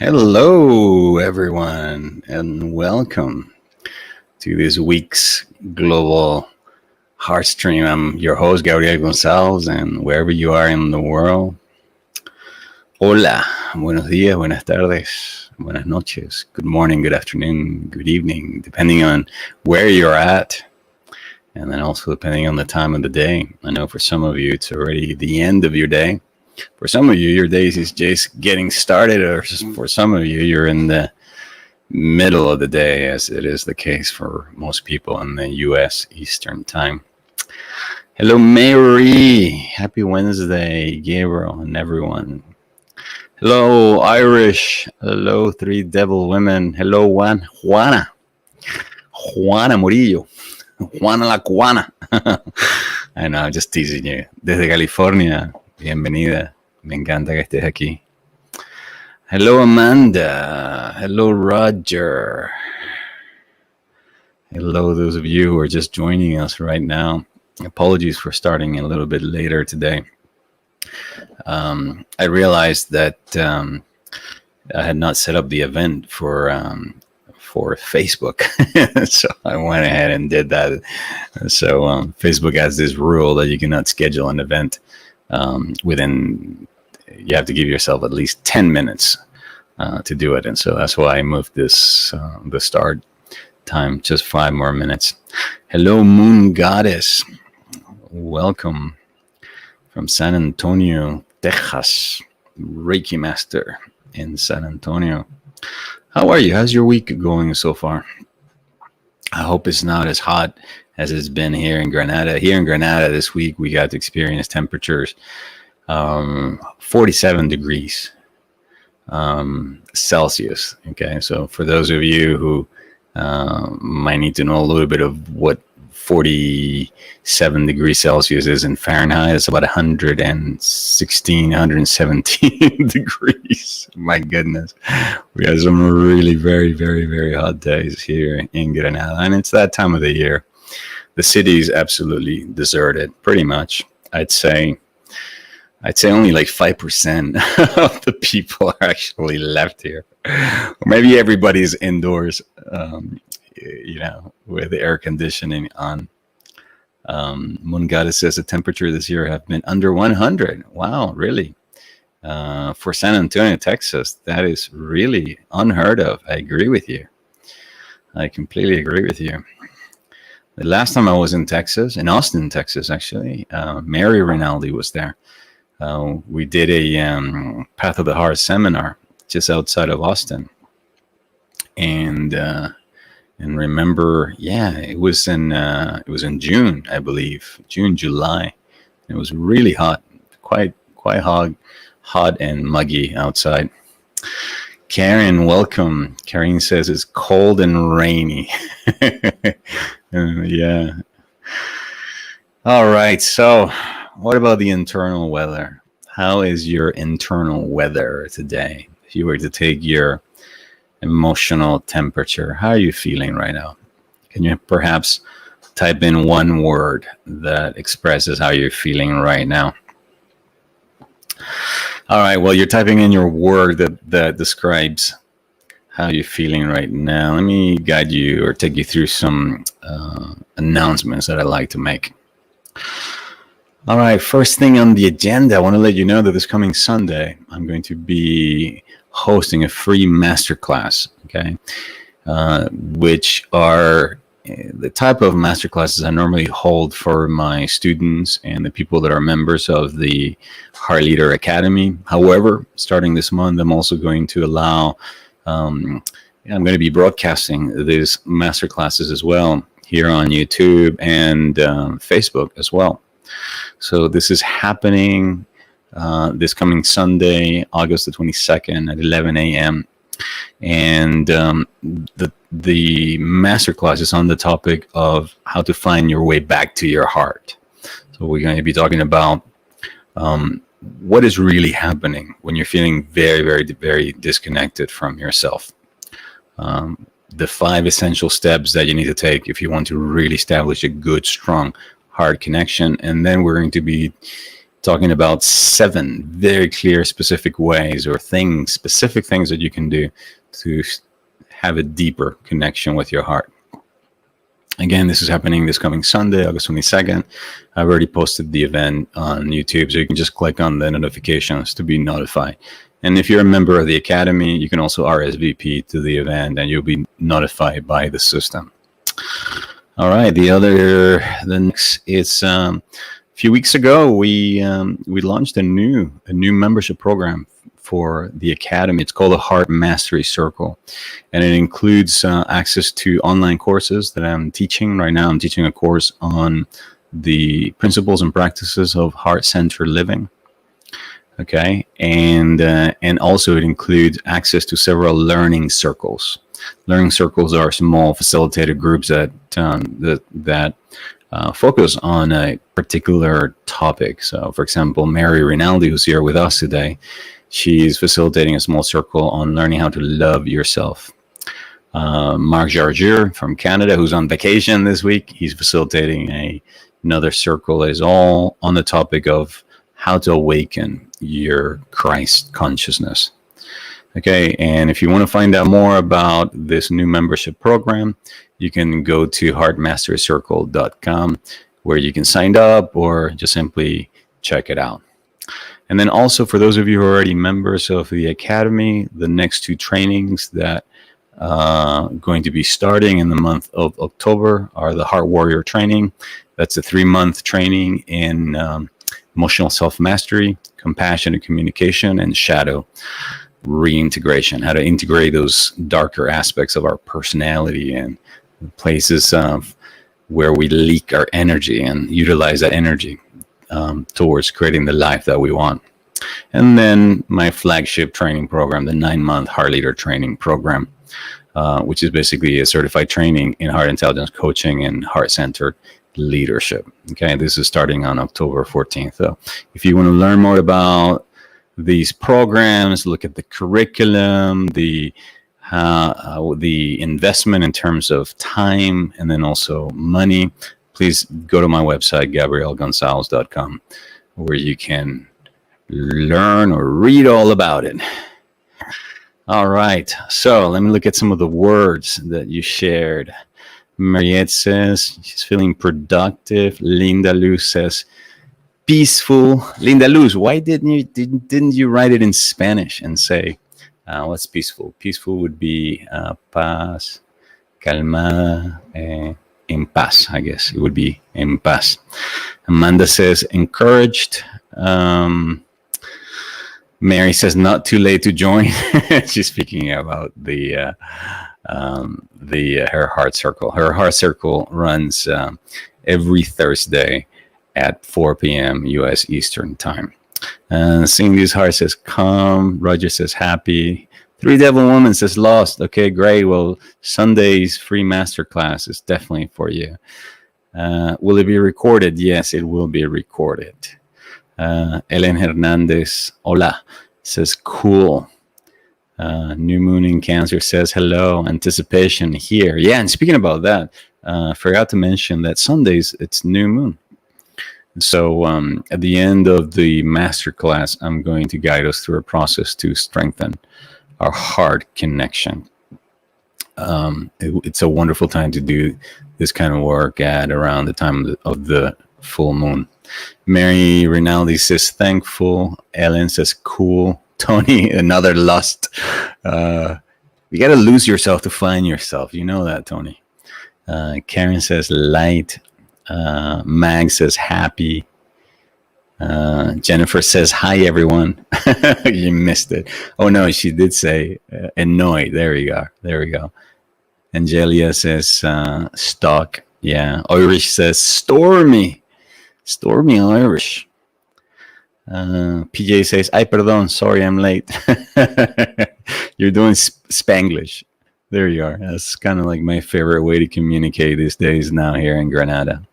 Hello, everyone, and welcome to this week's Global Heartstream. I'm your host, Gabriel Gonsalves, and wherever you are in the world, hola, buenos días, buenas tardes, buenas noches, good morning, good afternoon, good evening, depending on where you're at, and then also depending on the time of the day. I know for some of you, it's already the end of your day. For some of you, your day is just getting started, or for some of you, you're in the middle of the day, as it is the case for most people in the US Eastern Time. Hello, Mary. Happy Wednesday, Gabriel and everyone. Hello, Irish. Hello, Three Devil Women. Hello, Juana Murillo. Juana la Cubana. I know, I'm just teasing you. Desde California. Bienvenida. Me encanta que estés aquí. Hello, Amanda. Hello, Roger. Hello, those of you who are just joining us right now. Apologies for starting a little bit later today. I realized that I had not set up the event for Facebook. So I went ahead and did that. So Facebook has this rule that you cannot schedule an event you have to give yourself at least 10 minutes to do it. And so that's why I moved the start time just 5 more minutes. Hello, Moon Goddess. Welcome from San Antonio, Texas. Reiki Master in San Antonio. How are you? How's your week going so far? I hope it's not as hot as it's been here in Granada. Here in Granada this week, we got to experience temperatures 47 degrees Celsius. Okay, so for those of you who might need to know a little bit of what 47 degrees Celsius is in Fahrenheit, it's about 117 degrees. My goodness. We had some really very, very, very hot days here in Granada, and it's that time of the year. The city is absolutely deserted, pretty much. I'd say only like 5% of the people are actually left here. Or maybe everybody's indoors, with the air conditioning on. Moon Goddess says the temperature this year have been under 100. Wow, really? For San Antonio, Texas, that is really unheard of. I agree with you. I completely agree with you. The last time I was in Texas, in Austin, Texas, actually, Mary Rinaldi was there. We did a Path of the Heart seminar just outside of Austin, and remember, it was in June, I believe, July. It was really hot, quite hot and muggy outside. Karen, welcome. Karen says it's cold and rainy. Yeah. All right. So what about the internal weather? How is your internal weather today? If you were to take your emotional temperature, how are you feeling right now? Can you perhaps type in one word that expresses how you're feeling right now? All right, well, you're typing in your word that describes how you're feeling right now. Let me guide you or take you through some announcements that I'd like to make. All right, first thing on the agenda, I want to let you know that this coming Sunday, I'm going to be hosting a free masterclass, okay, which are the type of masterclasses I normally hold for my students and the people that are members of the Heart Leader Academy. However, starting this month, I'm also going to allow, I'm going to be broadcasting these masterclasses as well here on YouTube and Facebook as well. So this is happening this coming Sunday, August the 22nd at 11 a.m. And the masterclass is on the topic of how to find your way back to your heart. So we're going to be talking about what is really happening when you're feeling very, very, very disconnected from yourself. The 5 essential steps that you need to take if you want to really establish a good, strong heart connection. And then we're going to be talking about 7 very clear, specific ways or things, specific things that you can do to have a deeper connection with your heart. Again, this is happening this coming Sunday, August 22nd. I've already posted the event on YouTube, so you can just click on the notifications to be notified. And if you're a member of the Academy, you can also RSVP to the event and you'll be notified by the system. All right, the next is a few weeks ago, we launched a new membership program for the Academy. It's called the Heart Mastery Circle, and it includes access to online courses that I'm teaching right now. I'm teaching a course on the principles and practices of heart-centered living. Okay, and also it includes access to several learning circles. Learning circles are small facilitated groups that focus on a particular topic. So, for example, Mary Rinaldi, who's here with us today, she's facilitating a small circle on learning how to love yourself. Mark Jargier from Canada, who's on vacation this week, he's facilitating another circle that is all on the topic of how to awaken your Christ consciousness. Okay, and if you want to find out more about this new membership program, you can go to heartmasterycircle.com, where you can sign up or just simply check it out. And then also, for those of you who are already members of the Academy, the next 2 trainings that are going to be starting in the month of October are the Heart Warrior training. That's a 3-month training in emotional self-mastery, compassionate communication, and shadow reintegration, how to integrate those darker aspects of our personality and places where we leak our energy and utilize that energy towards creating the life that we want. And then my flagship training program, the 9-month Heart Leader training program, which is basically a certified training in heart intelligence coaching and heart-centered leadership. Okay, this is starting on October 14th. So if you want to learn more about these programs, look at the curriculum, the investment in terms of time and then also money, please go to my website, GabrielGonsalves.com, where you can learn or read all about it. All right, so let me look at some of the words that you shared. Mariette says she's feeling productive. Linda Luz says peaceful. Linda Luz, why didn't you write it in Spanish and say what's peaceful? Peaceful would be paz, calmada, en paz, I guess. It would be en paz. Amanda says encouraged. Mary says not too late to join. She's speaking about her heart circle. Her heart circle runs every Thursday at 4 p.m. US Eastern time. Seeing These Hearts says calm. Roger says happy. Three Devil Woman says lost. Okay, great. Well, Sunday's free masterclass is definitely for you. Will it be recorded? Yes, it will be recorded. Ellen Hernandez, hola, says cool. New Moon in Cancer says hello. Anticipation here. Yeah, and speaking about that, forgot to mention that Sundays it's new moon. So at the end of the masterclass, I'm going to guide us through a process to strengthen our heart connection. It's a wonderful time to do this kind of work at around the time of the full moon. Mary Rinaldi says thankful. Ellen says cool. Tony, another lust. You got to lose yourself to find yourself. You know that, Tony. Karen says light. Mag says happy. Jennifer says hi everyone. You missed it. Oh no, she did say annoyed. There we go. Angelia says stock. Yeah. Irish says stormy Irish. PJ says ay perdón, sorry I'm late. You're doing Spanglish. There you are. That's kind of like my favorite way to communicate these days now here in Granada.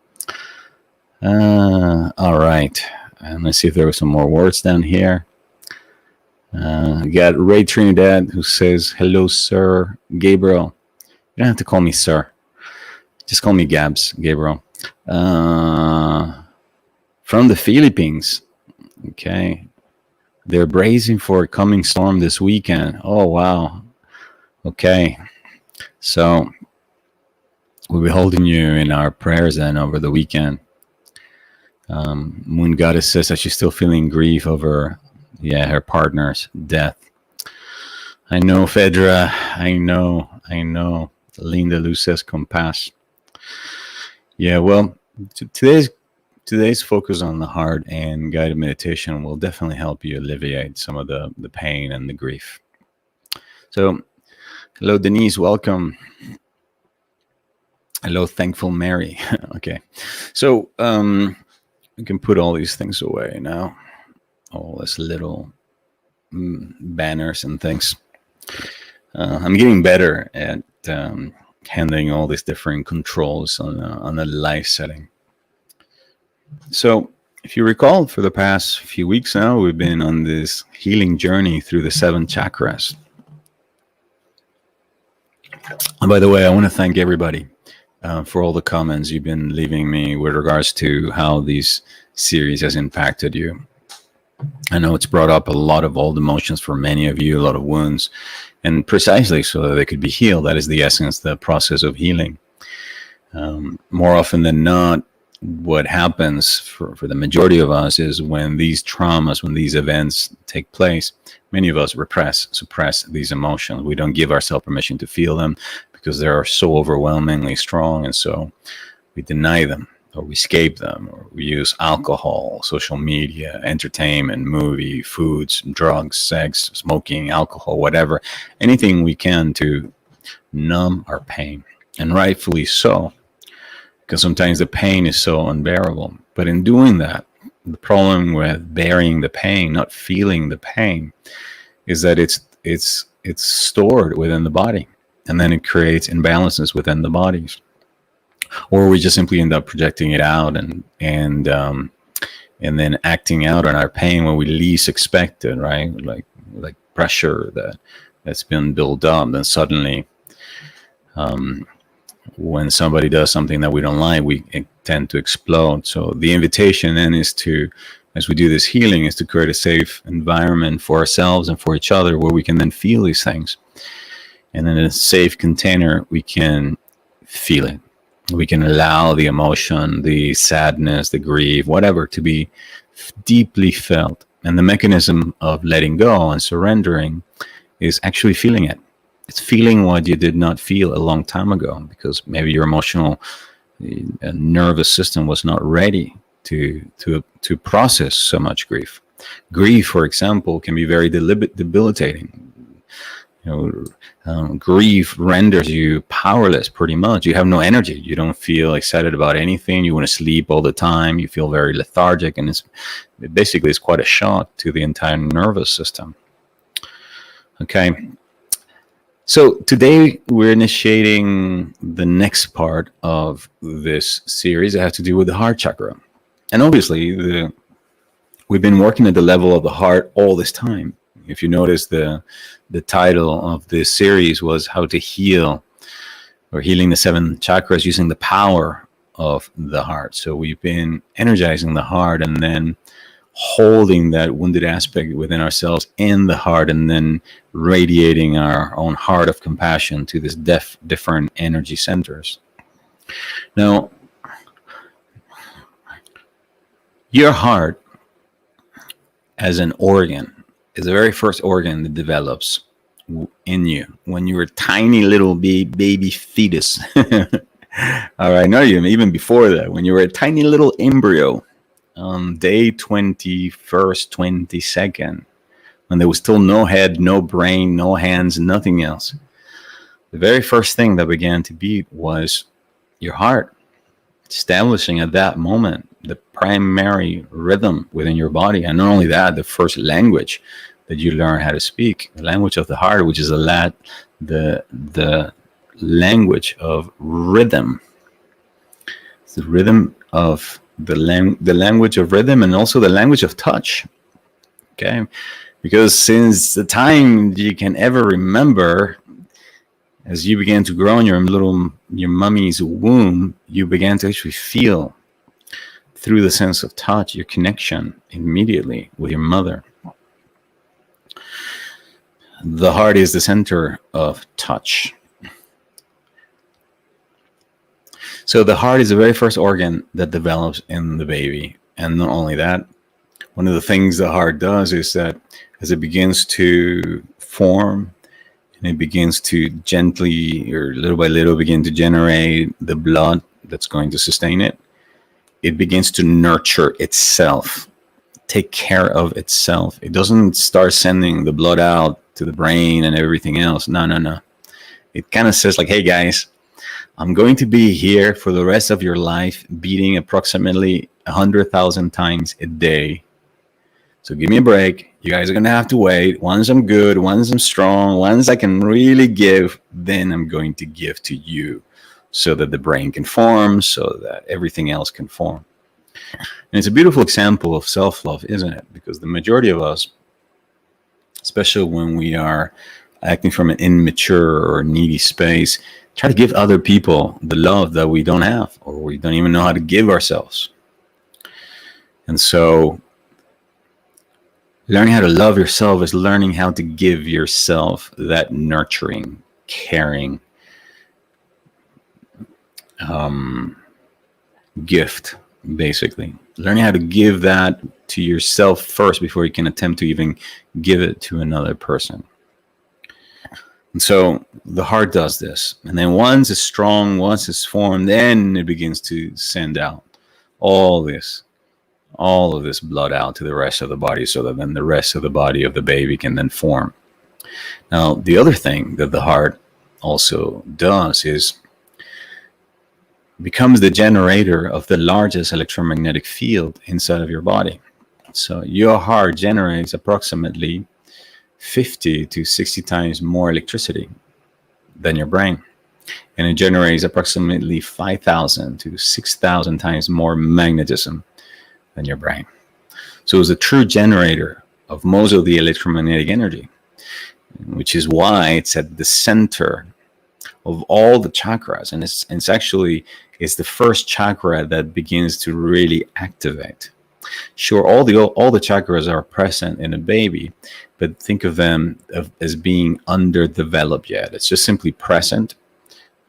All right. And let's see if there were some more words down here. We got Ray Trinidad who says, hello, sir. Gabriel. You don't have to call me sir. Just call me Gabs, Gabriel. From the Philippines. Okay. They're bracing for a coming storm this weekend. Oh, wow. Okay. So we'll be holding you in our prayers then over the weekend. Moon Goddess says that she's still feeling grief over, her partner's death. I know, Fedra. I know. Linda Luz says compass. Yeah, well, today's focus on the heart and guided meditation will definitely help you alleviate some of the pain and the grief. So, hello, Denise. Welcome. Hello, Thankful Mary. Okay. So, we can put all these things away now. All these little banners and things. I'm getting better at handling all these different controls on a live setting. So, if you recall, for the past few weeks now, we've been on this healing journey through the 7 chakras. And by the way, I want to thank everybody for all the comments you've been leaving me with regards to how this series has impacted you. I know it's brought up a lot of old emotions for many of you, a lot of wounds, and precisely so that they could be healed. That is the essence, the process of healing. More often than not, what happens for the majority of us is when these traumas, when these events take place, many of us suppress these emotions. We don't give ourselves permission to feel them because they are so overwhelmingly strong, and so we deny them, or we escape them, or we use alcohol, social media, entertainment, movie, foods, drugs, sex, smoking, alcohol, whatever, anything we can to numb our pain. And rightfully so, because sometimes the pain is so unbearable. But in doing that, the problem with bearing the pain, not feeling the pain, is that it's stored within the body, and then it creates imbalances within the bodies. Or we just simply end up projecting it out and then acting out on our pain when we least expect it, right? Like pressure that's been built up, then suddenly, when somebody does something that we don't like, we tend to explode. So the invitation then is to, as we do this healing, is to create a safe environment for ourselves and for each other where we can then feel these things. And in a safe container, we can feel it. We can allow the emotion, the sadness, the grief, whatever, to be deeply felt. And the mechanism of letting go and surrendering is actually feeling it. It's feeling what you did not feel a long time ago, because maybe your emotional nervous system was not ready to process so much grief. Grief, for example, can be very debilitating. Grief renders you powerless, pretty much. You have no energy. You don't feel excited about anything. You want to sleep all the time. You feel very lethargic, and it's quite a shock to the entire nervous system. Okay. So today we're initiating the next part of this series that has to do with the heart chakra. And obviously, we've been working at the level of the heart all this time. If you notice, the title of this series was How to Heal, or Healing the 7 Chakras Using the Power of the Heart. So we've been energizing the heart and then holding that wounded aspect within ourselves in the heart, and then radiating our own heart of compassion to these different energy centers. Now, your heart as an organ is the very first organ that develops in you when you're a tiny little baby fetus. All right, no, even before that, when you were a tiny little embryo, on day 21st, 22nd, when there was still no head, no brain, no hands, nothing else. The very first thing that began to beat was your heart, establishing at that moment the primary rhythm within your body. And not only that, the first language that you learn how to speak, the language of the heart, which is the language of rhythm. It's the rhythm of the language of rhythm, and also the language of touch. Okay, because since the time you can ever remember, as you began to grow in your mommy's womb, you began to actually feel through the sense of touch, your connection immediately with your mother. The heart is the center of touch. So the heart is the very first organ that develops in the baby. And not only that, one of the things the heart does is that as it begins to form, and it begins to gently or little by little begin to generate the blood that's going to sustain it, it begins to nurture itself, take care of itself. It doesn't start sending the blood out to the brain and everything else. No. It kind of says like, hey guys, I'm going to be here for the rest of your life, beating approximately 100,000 times a day. So give me a break. You guys are going to have to wait. Once I'm good, once I'm strong, once I can really give, then I'm going to give to you so that the brain can form, so that everything else can form. And it's a beautiful example of self-love, isn't it? Because the majority of us, especially when we are acting from an immature or needy space, try to give other people the love that we don't have, or we don't even know how to give ourselves. And so learning how to love yourself is learning how to give yourself that nurturing, caring gift, basically. Learning how to give that to yourself first before you can attempt to even give it to another person. And so the heart does this. And then once it's strong, once it's formed, then it begins to send out all of this blood out to the rest of the body, so that then the rest of the body of the baby can then form. Now, the other thing that the heart also does is becomes the generator of the largest electromagnetic field inside of your body. So your heart generates approximately 50 to 60 times more electricity than your brain. And it generates approximately 5,000 to 6,000 times more magnetism than your brain. So it's a true generator of most of the electromagnetic energy, which is why it's at the center of all the chakras. And it's the first chakra that begins to really activate. Sure, all the chakras are present in a baby, but think of them as being underdeveloped yet. It's just simply present,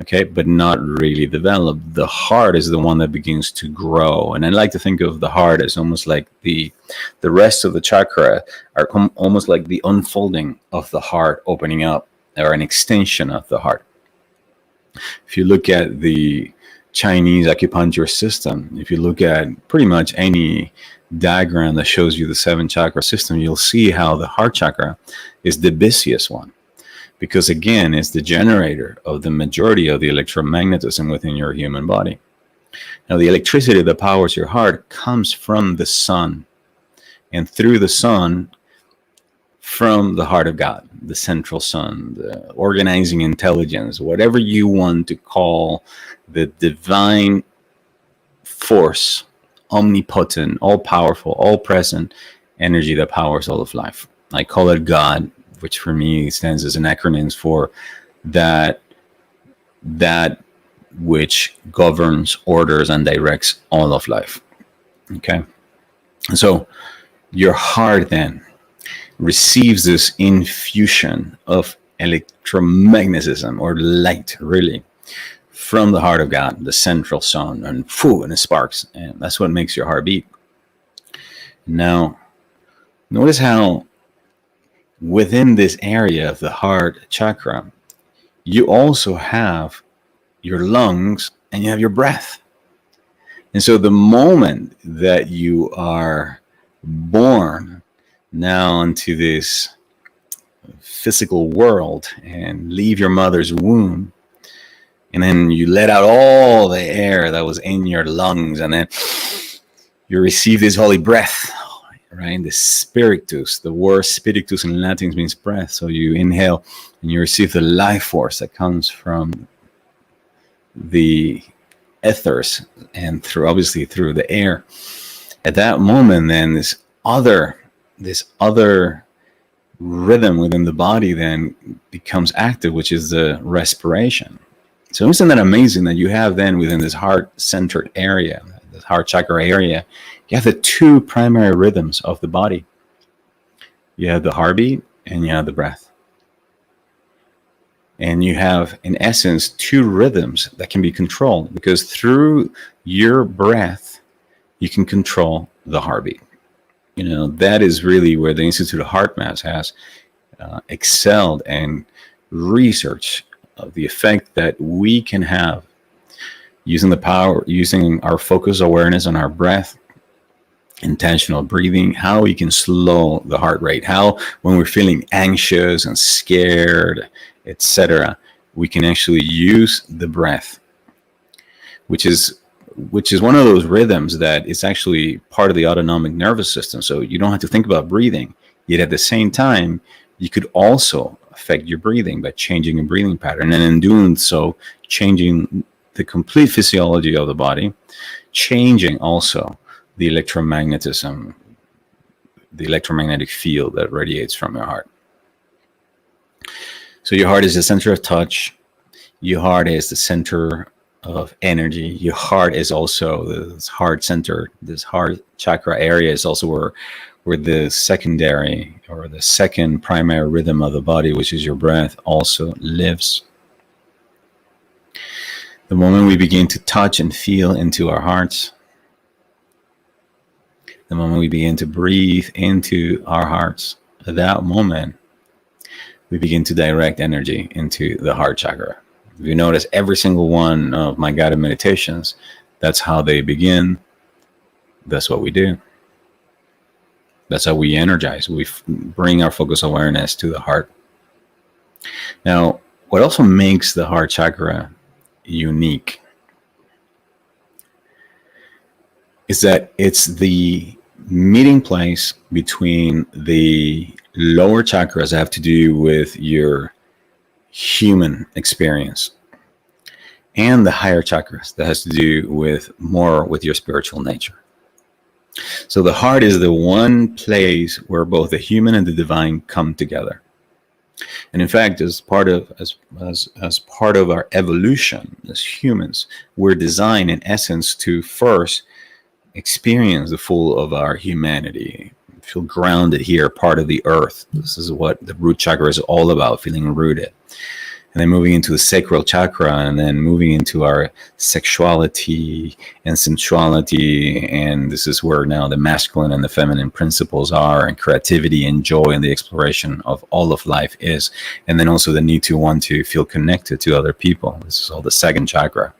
okay, but not really developed. The heart is the one that begins to grow. And I like to think of the heart as almost like the rest of the chakra are almost like the unfolding of the heart opening up, or an extension of the heart. If you look at the Chinese acupuncture system, if you look at pretty much any diagram that shows you the 7 chakra system, you'll see how the heart chakra is the busiest one, because again, it's the generator of the majority of the electromagnetism within your human body. Now, the electricity that powers your heart comes from the sun, and through the sun, from the heart of God, the central sun, the organizing intelligence, whatever you want to call the divine force, omnipotent, all-powerful, all-present energy that powers all of life. I call it God, which for me stands as an acronym for that which governs, orders, and directs all of life. Okay? So your heart then receives this infusion of electromagnetism, or light, really, from the heart of God, the central sun, and it sparks, and that's what makes your heart beat. Now, notice how within this area of the heart chakra, you also have your lungs and you have your breath. And so the moment that you are born now into this physical world and leave your mother's womb, and then you let out all the air that was in your lungs, and then you receive this holy breath, right? The spiritus, the word spiritus in Latin means breath. So you inhale and you receive the life force that comes from the ethers and obviously through the air. At that moment, then this other rhythm within the body then becomes active, which is the respiration. So isn't that amazing that you have then within this heart-centered area, the heart chakra area, you have the two primary rhythms of the body. You have the heartbeat and you have the breath. And you have, in essence, two rhythms that can be controlled, because through your breath, you can control the heartbeat. That is really where the Institute of Heart Maths has excelled and research of the effect that we can have using our focus awareness on our breath, intentional breathing, how we can slow the heart rate, how when we're feeling anxious and scared, etc., we can actually use the breath, which is one of those rhythms that is actually part of the autonomic nervous system. So you don't have to think about breathing, yet at the same time, you could also affect your breathing by changing your breathing pattern. And in doing so, changing the complete physiology of the body, changing also the electromagnetism, the electromagnetic field that radiates from your heart. So your heart is the center of touch. Your heart is the center of energy. Your heart is also this heart center. This heart chakra area is also where the secondary or the second primary rhythm of the body, which is your breath, also lives. The moment we begin to touch and feel into our hearts, the moment we begin to breathe into our hearts, at that moment, we begin to direct energy into the heart chakra. If you notice, every single one of my guided meditations, that's how they begin. That's what we do. That's how we energize. We bring our focus awareness to the heart. Now, what also makes the heart chakra unique is that it's the meeting place between the lower chakras that have to do with your human experience and the higher chakras that has to do with more with your spiritual nature. So the heart is the one place where both the human and the divine come together. And in fact, as part of our evolution as humans, we're designed in essence to first experience the full of our humanity, feel grounded here, part of the earth. This is what the root chakra is all about, feeling rooted. And then moving into the sacral chakra, and then moving into our sexuality and sensuality. And this is where now the masculine and the feminine principles are, and creativity and joy and the exploration of all of life is. And then also the need to want to feel connected to other people. This is all the second chakra.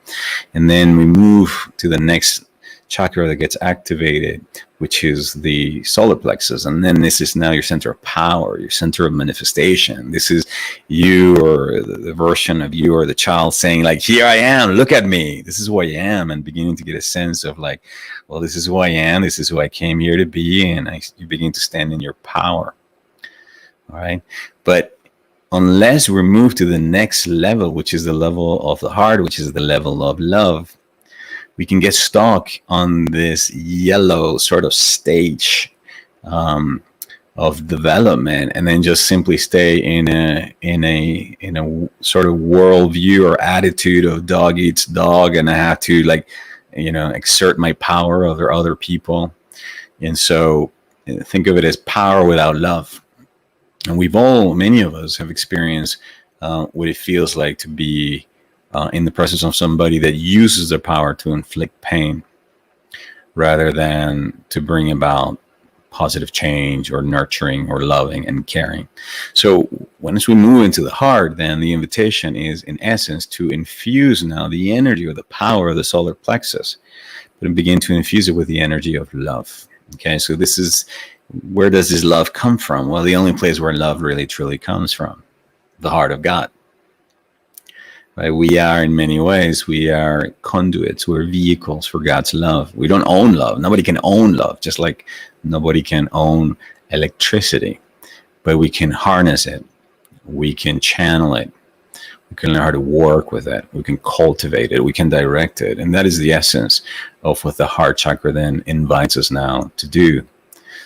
And then we move to the next chakra that gets activated, which is the solar plexus. And then this is now your center of power, your center of manifestation. This is you, or the version of you, or the child saying like, here I am, look at me, this is who I am, and beginning to get a sense of like, well, this is who I am, this is who I came here to be, and you begin to stand in your power. All right. But unless we move to the next level, which is the level of the heart, which is the level of love, we can get stuck on this yellow sort of stage of development, and then just simply stay in a sort of worldview or attitude of dog eats dog, and I have to exert my power over other people. And so think of it as power without love. And many of us have experienced what it feels like to be in the presence of somebody that uses their power to inflict pain rather than to bring about positive change or nurturing or loving and caring. So once we move into the heart, then the invitation is in essence to infuse now the energy or the power of the solar plexus, but begin to infuse it with the energy of love. Okay, so this is, where does this love come from? Well, the only place where love really truly comes from, the heart of God. Right? We are, in many ways, we are conduits, we're vehicles for God's love. We don't own love. Nobody can own love, just like nobody can own electricity, but we can harness it. We can channel it. We can learn how to work with it. We can cultivate it. We can direct it. And that is the essence of what the heart chakra then invites us now to do.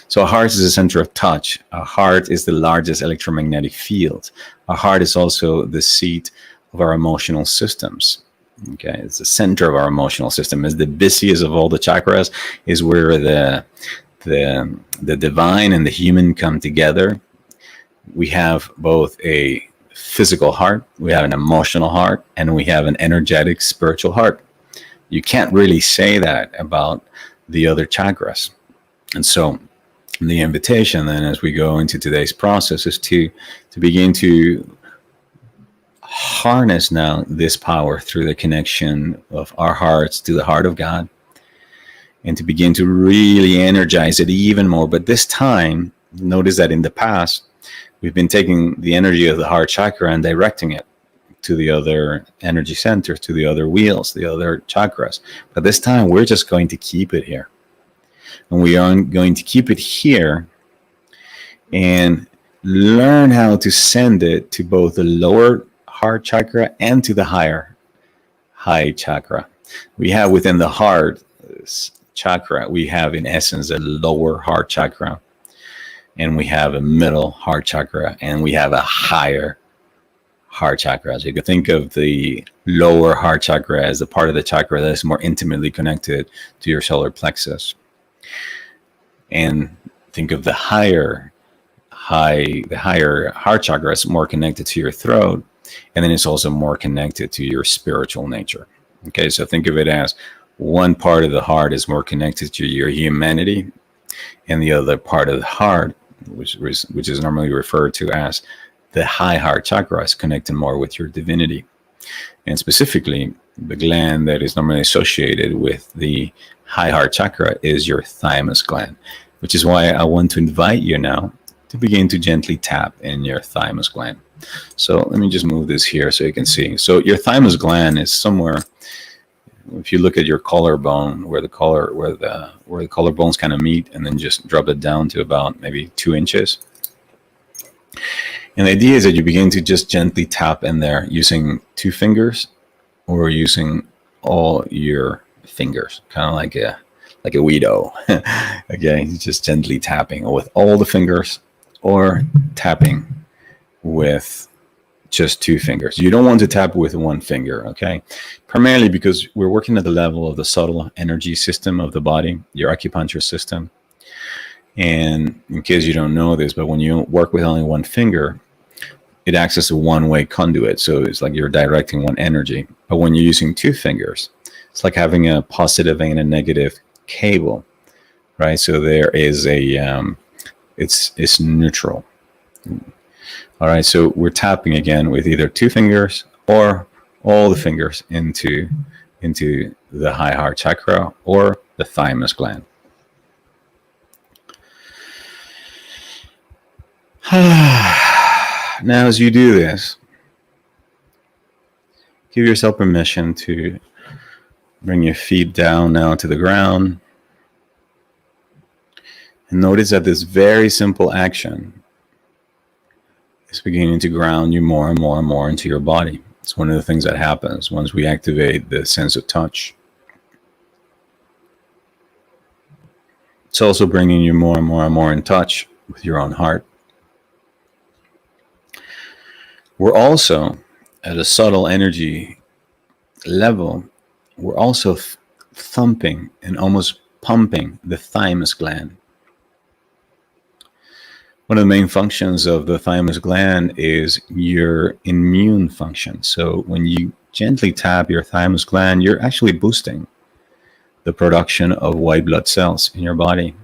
So our heart is the center of touch. Our heart is the largest electromagnetic field. Our heart is also the seat of our emotional systems. Okay, it's the center of our emotional system. It's the busiest of all the chakras. Is where the divine and the human come together. We have both a physical heart, we have an emotional heart, and we have an energetic spiritual heart. You can't really say that about the other chakras. And so the invitation then, as we go into today's process, is to begin to harness now this power through the connection of our hearts to the heart of God, and to begin to really energize it even more. But this time, notice that in the past, we've been taking the energy of the heart chakra and directing it to the other energy centers, to the other wheels, the other chakras. But this time, we're just going to keep it here. And we are going to keep it here and learn how to send it to both the lower heart chakra and to the high chakra. We have within the heart chakra, we have in essence a lower heart chakra, and we have a middle heart chakra, and we have a higher heart chakra. So you can think of the lower heart chakra as the part of the chakra that is more intimately connected to your solar plexus. And think of the higher heart chakra is more connected to your throat, and then it's also more connected to your spiritual nature. Okay, so think of it as one part of the heart is more connected to your humanity, and the other part of the heart, which is normally referred to as the high heart chakra, is connected more with your divinity. And specifically, the gland that is normally associated with the high heart chakra is your thymus gland, which is why I want to invite you now to begin to gently tap in your thymus gland. So let me just move this here so you can see. So your thymus gland is somewhere, if you look at your collarbone, where the collarbones kind of meet, and then just drop it down to about maybe 2 inches. And the idea is that you begin to just gently tap in there using 2 fingers or using all your fingers, kind of like a Weedo. Okay, just gently tapping with all the fingers or tapping with just 2 fingers. You don't want to tap with 1 finger, okay? Primarily because we're working at the level of the subtle energy system of the body, your acupuncture system. And in case you don't know this, but when you work with only 1 finger, it acts as a one-way conduit. So it's like you're directing one energy. But when you're using 2 fingers, it's like having a positive and a negative cable, right? So there is it's neutral. All right, so we're tapping again with either 2 fingers or all the fingers into the high heart chakra or the thymus gland. Now, as you do this, give yourself permission to bring your feet down now to the ground. And notice that this very simple action is beginning to ground you more and more and more into your body. It's one of the things that happens once we activate the sense of touch. It's also bringing you more and more and more in touch with your own heart. We're also at a subtle energy level, we're also thumping and almost pumping the thymus gland. One of the main functions of the thymus gland is your immune function. So when you gently tap your thymus gland, you're actually boosting the production of white blood cells in your body.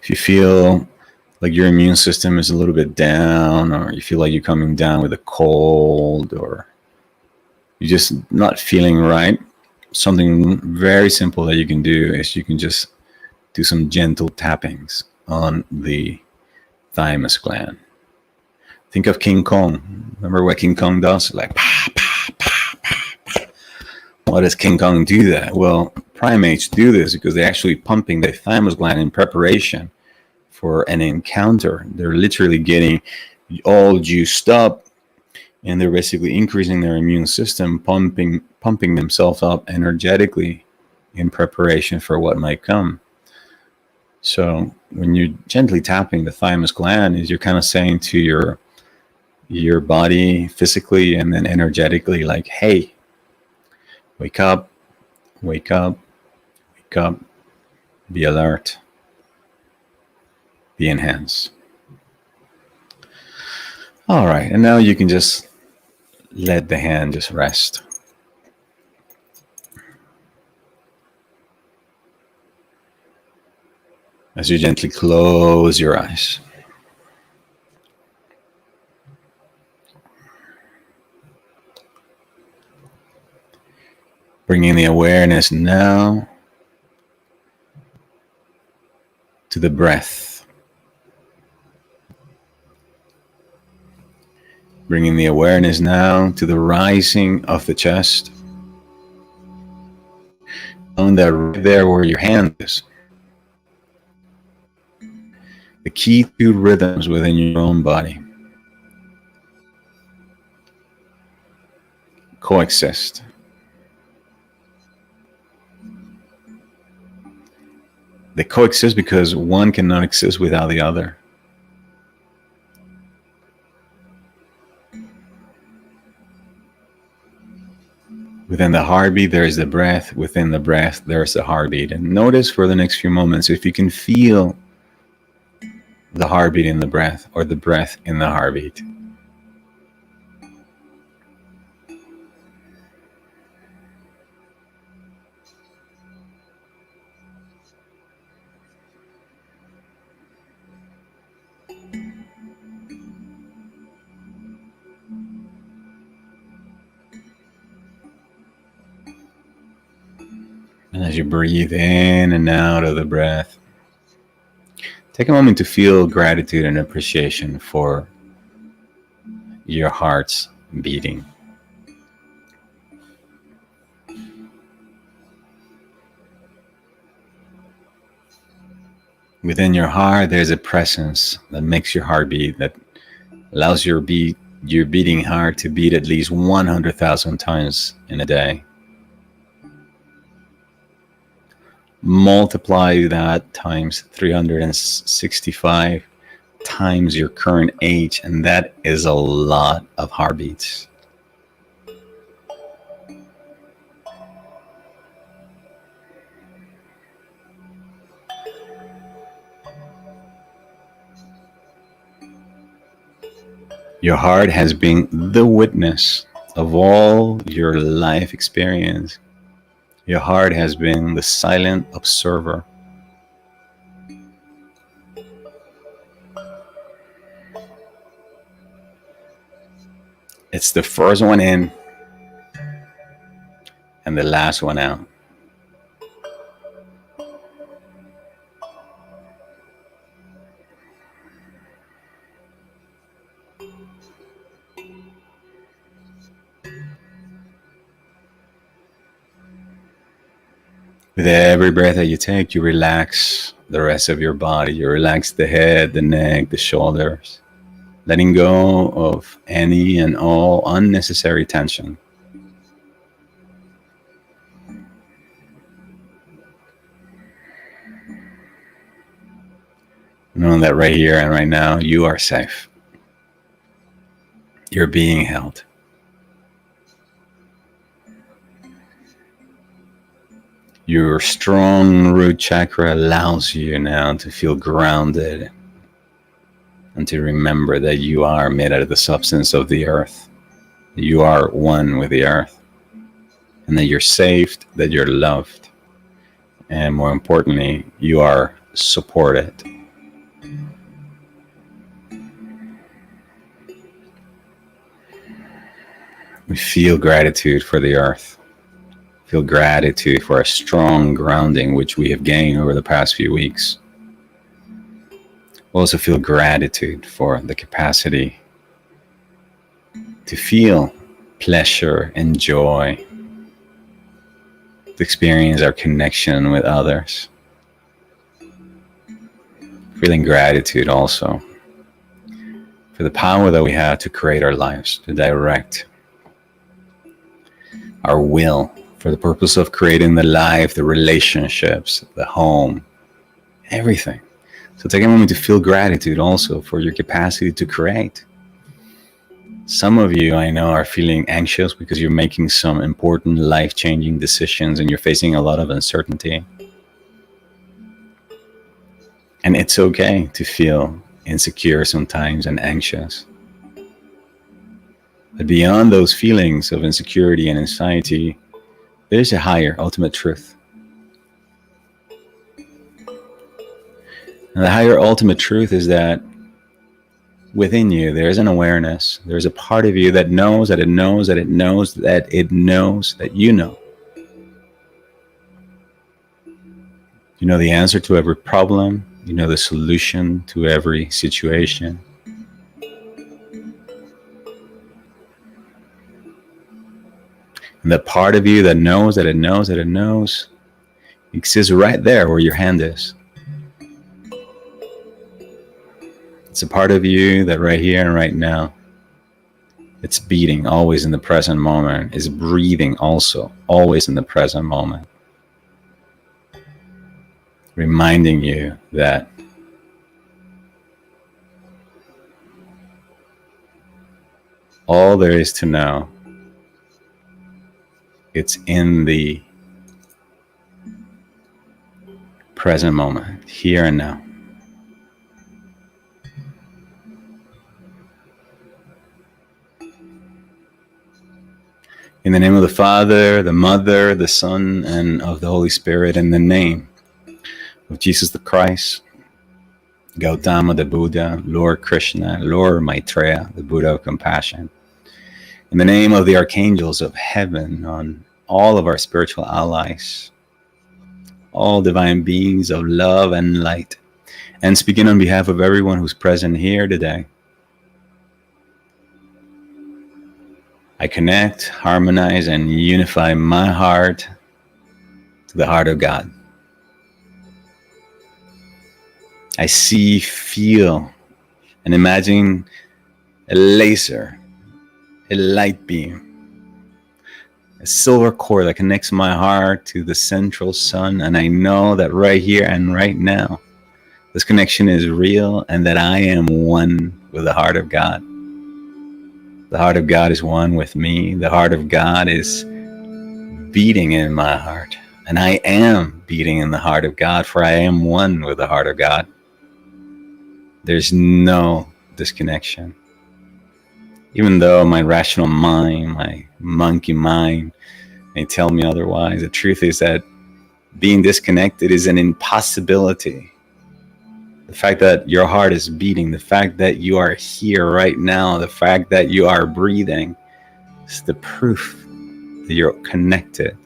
If you feel like your immune system is a little bit down, or you feel like you're coming down with a cold, or you're just not feeling right, something very simple that you can do is you can just do some gentle tappings on the thymus gland. Think of King Kong. Remember what King Kong does? Like, pa, pa, pa, pa, pa. Why does King Kong do that? Well, primates do this because they're actually pumping the thymus gland in preparation for an encounter. They're literally getting all juiced up, and they're basically increasing their immune system, pumping themselves up energetically in preparation for what might come. So when you're gently tapping the thymus gland, is you're kind of saying to your body physically and then energetically, like, hey, wake up, wake up, wake up, be alert, be enhanced. All right, and now you can just let the hand just rest. As you gently close your eyes. Bringing the awareness now to the breath. Bringing the awareness now to the rising of the chest. Knowing that right there where your hand is. The key to rhythms within your own body coexist. They coexist because one cannot exist without the other. Within the heartbeat, there is the breath. Within the breath, there is the heartbeat. And notice for the next few moments if you can feel the heartbeat in the breath or the breath in the heartbeat. And as you breathe in and out of the breath, take a moment to feel gratitude and appreciation for your heart's beating. Within your heart, there's a presence that makes your heart beat, that allows your beating heart to beat at least 100,000 times in a day. Multiply that times 365 times your current age, and that is a lot of heartbeats. Your heart has been the witness of all your life experience. Your heart has been the silent observer. It's the first one in and the last one out. With every breath that you take, you relax the rest of your body. You relax the head, the neck, the shoulders, letting go of any and all unnecessary tension. Knowing that right here and right now, you are safe. You're being held. Your strong root chakra allows you now to feel grounded and to remember that you are made out of the substance of the earth. You are one with the earth, and that you're saved, that you're loved, and more importantly, you are supported. We feel gratitude for the earth. Feel gratitude for a strong grounding which we have gained over the past few weeks. Also feel gratitude for the capacity to feel pleasure and joy, to experience our connection with others. Feeling gratitude also for the power that we have to create our lives, to direct our will for the purpose of creating the life, the relationships, the home, everything. So take a moment to feel gratitude also for your capacity to create. Some of you, I know, are feeling anxious because you're making some important life-changing decisions and you're facing a lot of uncertainty. And it's okay to feel insecure sometimes and anxious. But beyond those feelings of insecurity and anxiety, there's a higher ultimate truth. And the higher ultimate truth is that within you, there's an awareness. There's a part of you that knows that it knows that it knows that it knows that you know. You know the answer to every problem. You know the solution to every situation. And that part of you that knows that it knows that it knows exists right there where your hand is. It's a part of you that right here and right now, it's beating always in the present moment, is breathing also always in the present moment. Reminding you that all there is to know, it's in the present moment, here and now. In the name of the Father, the Mother, the Son, and of the Holy Spirit, in the name of Jesus the Christ, Gautama the Buddha, Lord Krishna, Lord Maitreya, the Buddha of compassion. In the name of the archangels of heaven, on all of our spiritual allies, all divine beings of love and light, and speaking on behalf of everyone who's present here today, I connect, harmonize, and unify my heart to the heart of God. I see, feel, and imagine a laser, a light beam, a silver cord that connects my heart to the central sun. And I know that right here and right now, this connection is real and that I am one with the heart of God. The heart of God is one with me. The heart of God is beating in my heart. And I am beating in the heart of God, for I am one with the heart of God. There's no disconnection. Even though my rational mind, my monkey mind, may tell me otherwise, the truth is that being disconnected is an impossibility. The fact that your heart is beating, the fact that you are here right now, the fact that you are breathing is the proof that you're connected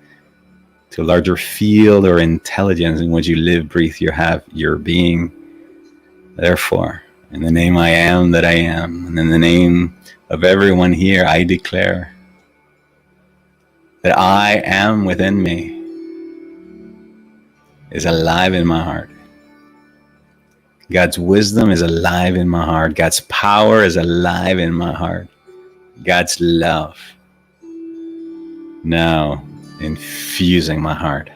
to a larger field or intelligence in which you live, breathe, you have your being. Therefore, in the name I am that I am, and in the name of everyone here, I declare that I am within me is alive in my heart. God's wisdom is alive in my heart. God's power is alive in my heart. God's love now infusing my heart.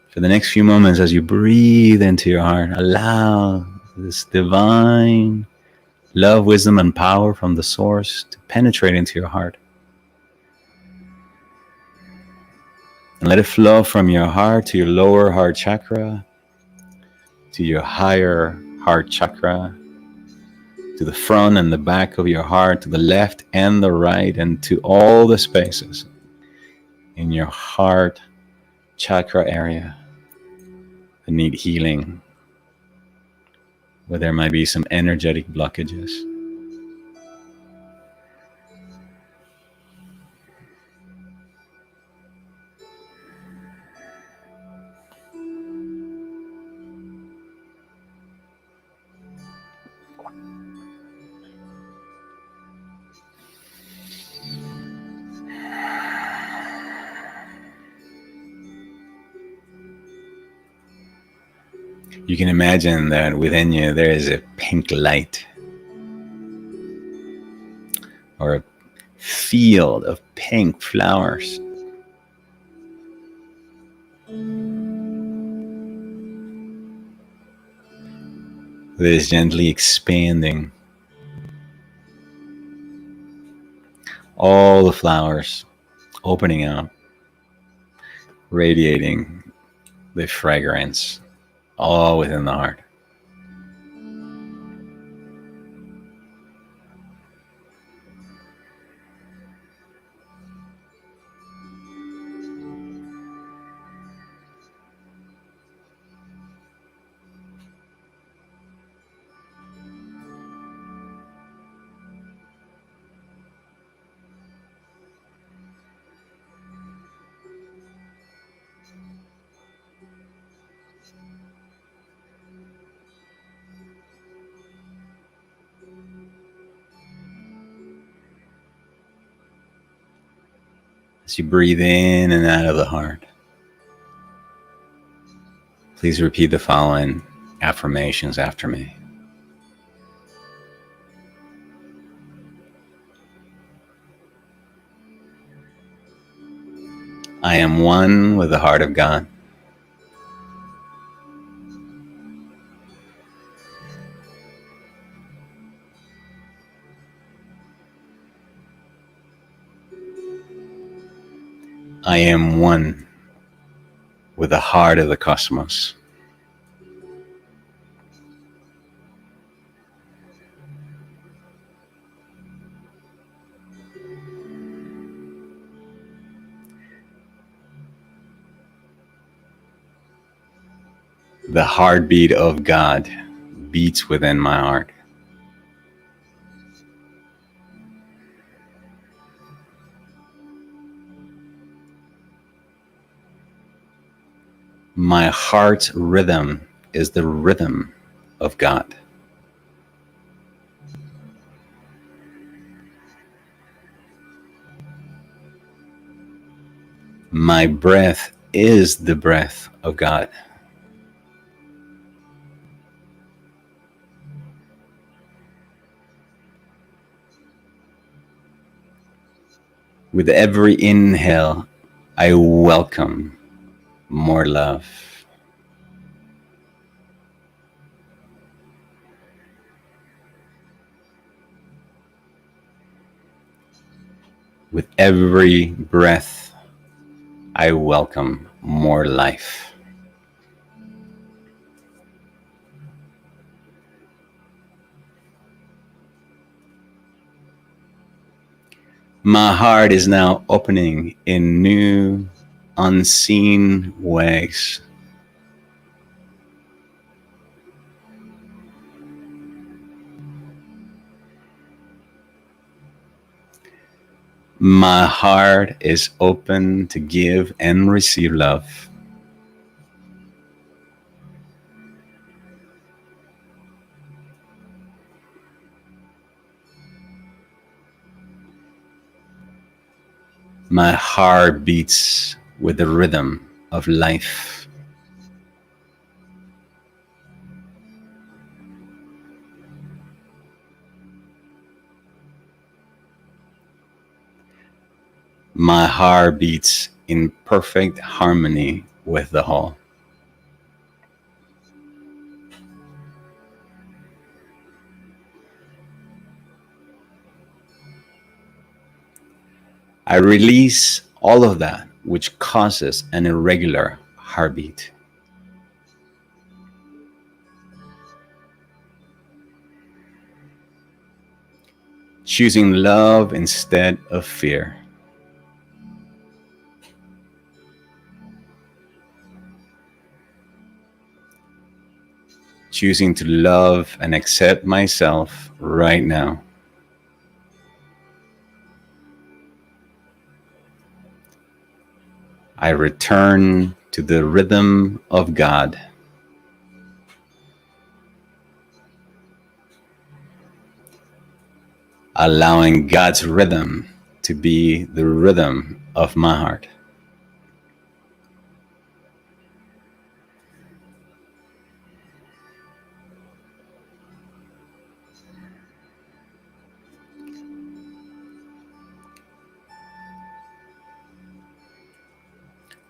For the next few moments, as you breathe into your heart, allow this divine love, wisdom, and power from the source to penetrate into your heart. And let it flow from your heart to your lower heart chakra, to your higher heart chakra, to the front and the back of your heart, to the left and the right, and to all the spaces in your heart chakra area that need healing, where there might be some energetic blockages. You can imagine that within you there is a pink light or a field of pink flowers. that is gently expanding. All the flowers opening up, radiating the fragrance, all within the heart. As you breathe in and out of the heart, please repeat the following affirmations after me. I am one with the heart of God. I am one with the heart of the cosmos. The heartbeat of God beats within my heart. My heart's rhythm is the rhythm of God. My breath is the breath of God. With every inhale, I welcome more love. With every breath, I welcome more life. My heart is now opening in new, unseen ways. My heart is open to give and receive love. My heart beats with the rhythm of life. My heart beats in perfect harmony with the whole. I release all of that which causes an irregular heartbeat. Choosing love instead of fear. Choosing to love and accept myself right now. I return to the rhythm of God. Allowing God's rhythm to be the rhythm of my heart.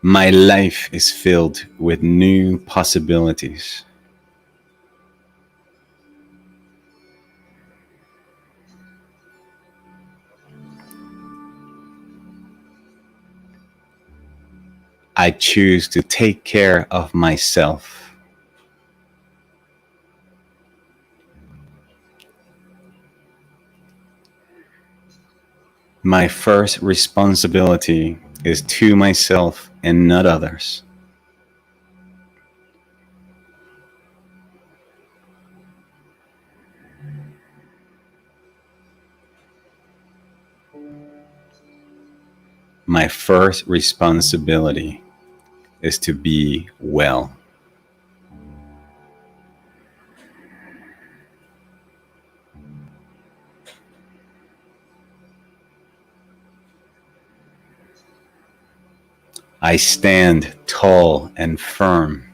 My life is filled with new possibilities. I choose to take care of myself. My first responsibility is to myself and not others. My first responsibility is to be well. I stand tall and firm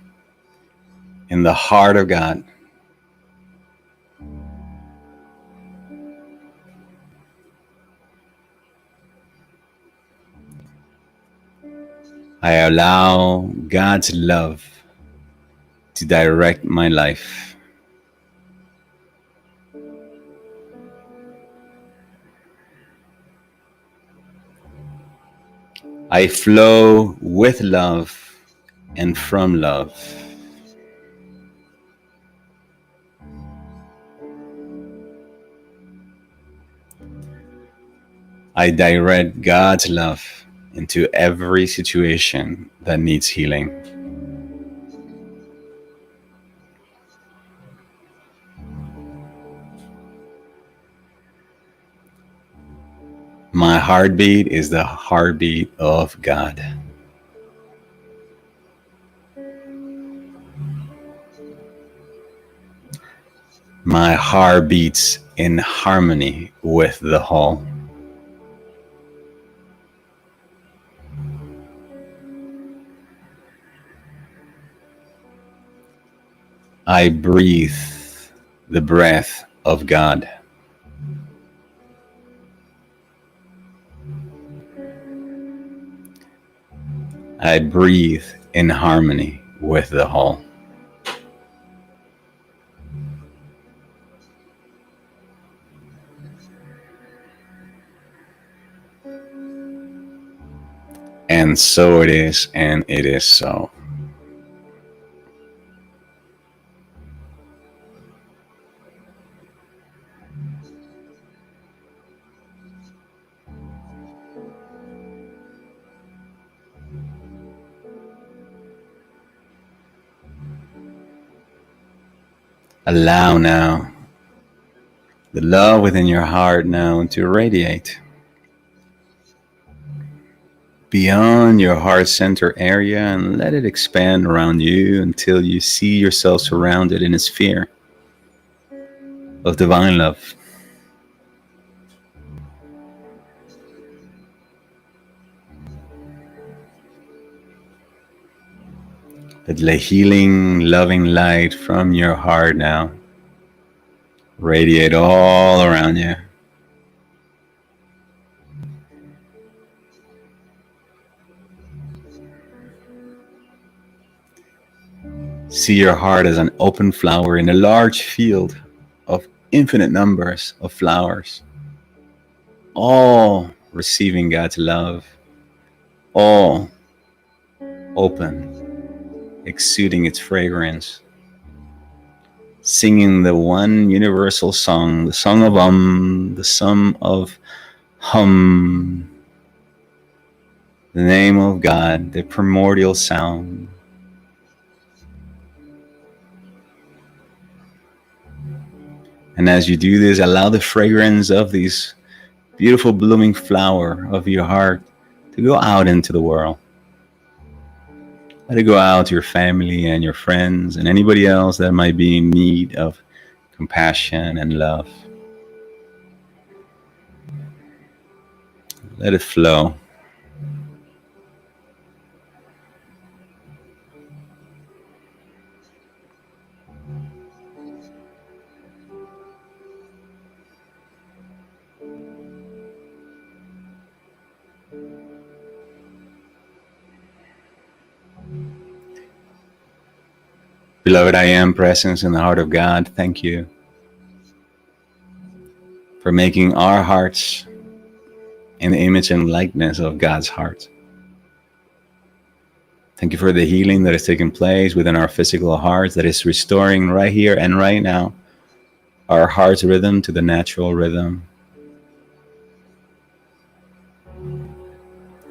in the heart of God. I allow God's love to direct my life. I flow with love and from love. I direct God's love into every situation that needs healing. My heartbeat is the heartbeat of God. My heart beats in harmony with the whole. I breathe the breath of God. I breathe in harmony with the whole. And so it is, and it is so. Allow now the love within your heart now to radiate beyond your heart center area and let it expand around you until you see yourself surrounded in a sphere of divine love. Let the healing, loving light from your heart now radiate all around you. See your heart as an open flower in a large field of infinite numbers of flowers, all receiving God's love, all open, exuding its fragrance, singing the one universal song, the song of the sum of hum, the name of God, the primordial sound. And as you do this, allow the fragrance of this beautiful blooming flower of your heart to go out into the world. Let it go out to your family and your friends and anybody else that might be in need of compassion and love. Let it flow. Beloved, I am presence in the heart of God. Thank you for making our hearts in the image and likeness of God's heart. Thank you for the healing that is taking place within our physical hearts, that is restoring right here and right now our heart's rhythm to the natural rhythm.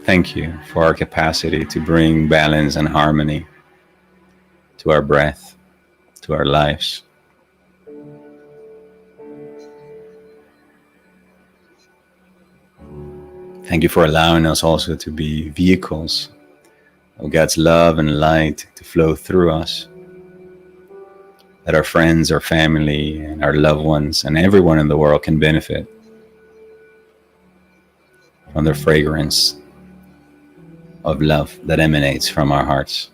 Thank you for our capacity to bring balance and harmony to our breath, to our lives. Thank you for allowing us also to be vehicles of God's love and light to flow through us, that our friends, our family, and our loved ones, and everyone in the world can benefit from the fragrance of love that emanates from our hearts.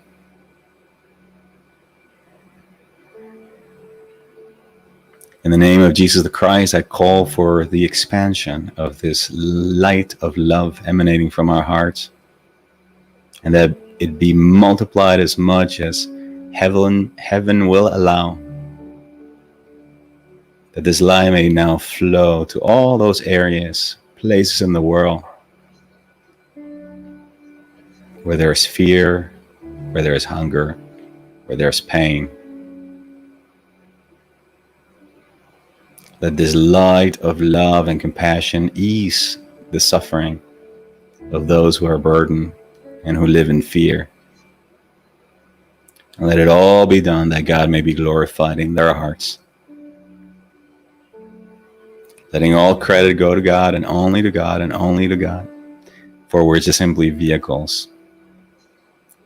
In the name of Jesus the Christ, I call for the expansion of this light of love emanating from our hearts, and that it be multiplied as much as heaven will allow, that this light may now flow to all those areas, places in the world where there's fear, where there's hunger, where there's pain. Let this light of love and compassion ease the suffering of those who are burdened and who live in fear. And let it all be done that God may be glorified in their hearts. Letting all credit go to God and only to God and only to God. For we're just simply vehicles,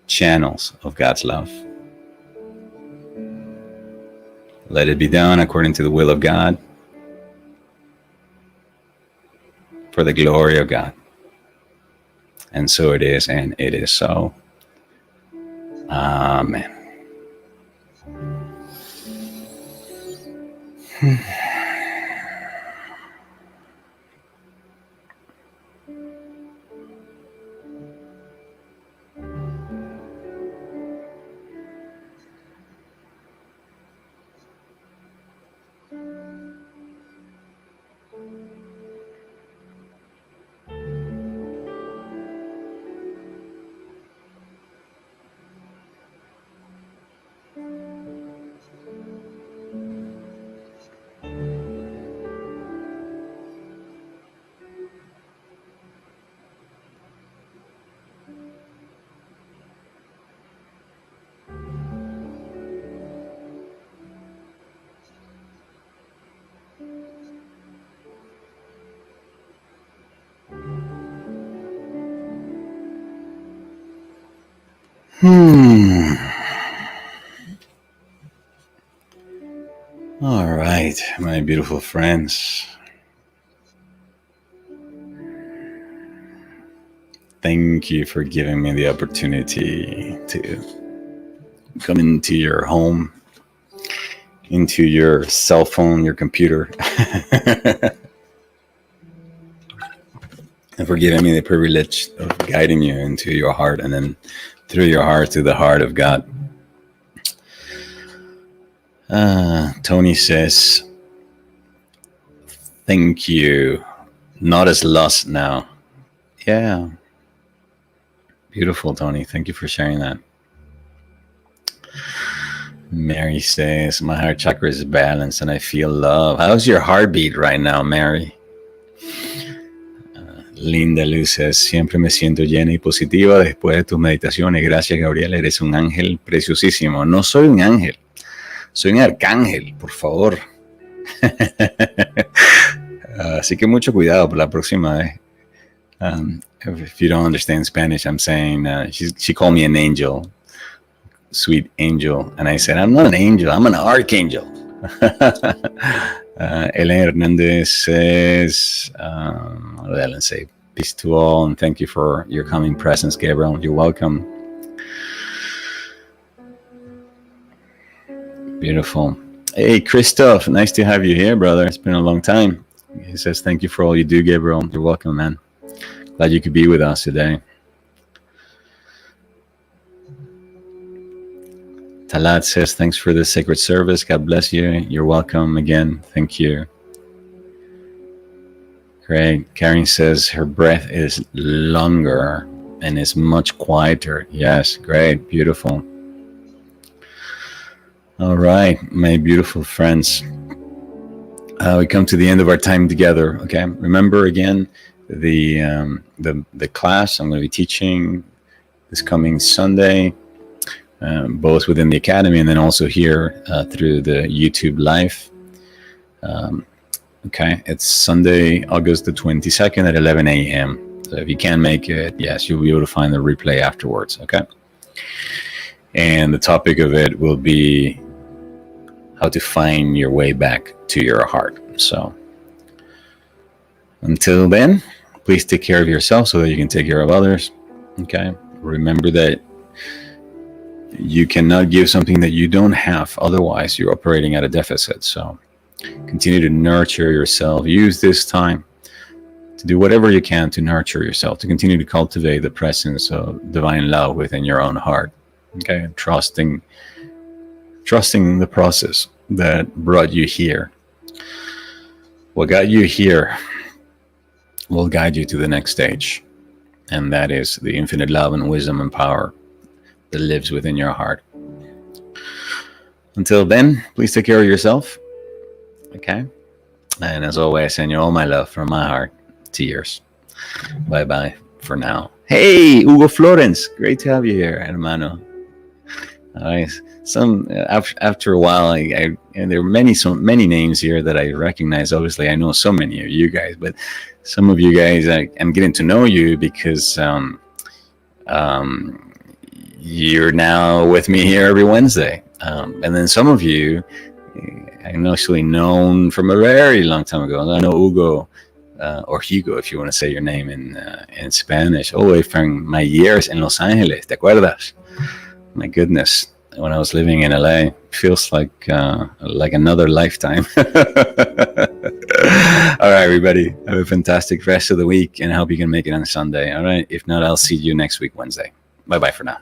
channels of God's love. Let it be done according to the will of God, for the glory of God. And so it is, and it is so. Amen. All right, my beautiful friends. Thank you for giving me the opportunity to come into your home, into your cell phone, your computer, and for giving me the privilege of guiding you into your heart and then through your heart to the heart of God. Tony says, thank you. Not as lost now. Yeah. Beautiful, Tony. Thank you for sharing that. Mary says, my heart chakra is balanced and I feel love. How's your heartbeat right now, Mary? Linda Luz says, siempre me siento llena y positiva después de tus meditaciones. Gracias, Gabriel. Eres un ángel preciosísimo. No soy un ángel. Soy un arcángel, por favor. Así que mucho cuidado por la próxima vez. If you don't understand Spanish, I'm saying she called me an angel, sweet angel, and I said I'm not an angel, I'm an archangel. Ellen Hernandez says, what did Ellen say? Peace to all, and thank you for your coming presence, Gabriel. You're welcome. Beautiful. Hey, Christoph, nice to have you here, brother. It's been a long time. He says, thank you for all you do, Gabriel. You're welcome, man. Glad you could be with us today. Talat says, thanks for the sacred service. God bless you. You're welcome again. Thank you. Great. Karen says her breath is longer and is much quieter. Yes, great, beautiful. All right, my beautiful friends. We come to the end of our time together. Okay, remember again the class I'm going to be teaching this coming Sunday, both within the academy and then also here through the YouTube live. Okay, it's Sunday, August the 22nd at 11 a.m. So if you can't make it, yes, you'll be able to find the replay afterwards. Okay, and the topic of it will be how to find your way back to your heart. So until then, please take care of yourself so that you can take care of others. Okay, remember that you cannot give something that you don't have, otherwise you're operating at a deficit. So continue to nurture yourself. Use this time to do whatever you can to nurture yourself, to continue to cultivate the presence of divine love within your own heart. Okay, trusting the process that brought you here. What got you here will guide you to the next stage, and that is the infinite love and wisdom and power that lives within your heart. Until then, please take care of yourself. Okay, and as always, I send you all my love from my heart to yours. Bye bye for now. Hey, Hugo Florence, great to have you here, hermano. All right. After a while, and there are so many names here that I recognize. Obviously, I know so many of you guys, but some of you guys, I'm getting to know you because you're now with me here every Wednesday, and then some of you I'm actually known from a very long time ago. I know Hugo, or Hugo, if you want to say your name in Spanish, all the way from my years in Los Angeles. ¿Te acuerdas? My goodness, when I was living in LA, feels like another lifetime. All right, everybody, have a fantastic rest of the week, and I hope you can make it on Sunday. All right, if not, I'll see you next week, Wednesday. Bye-bye for now.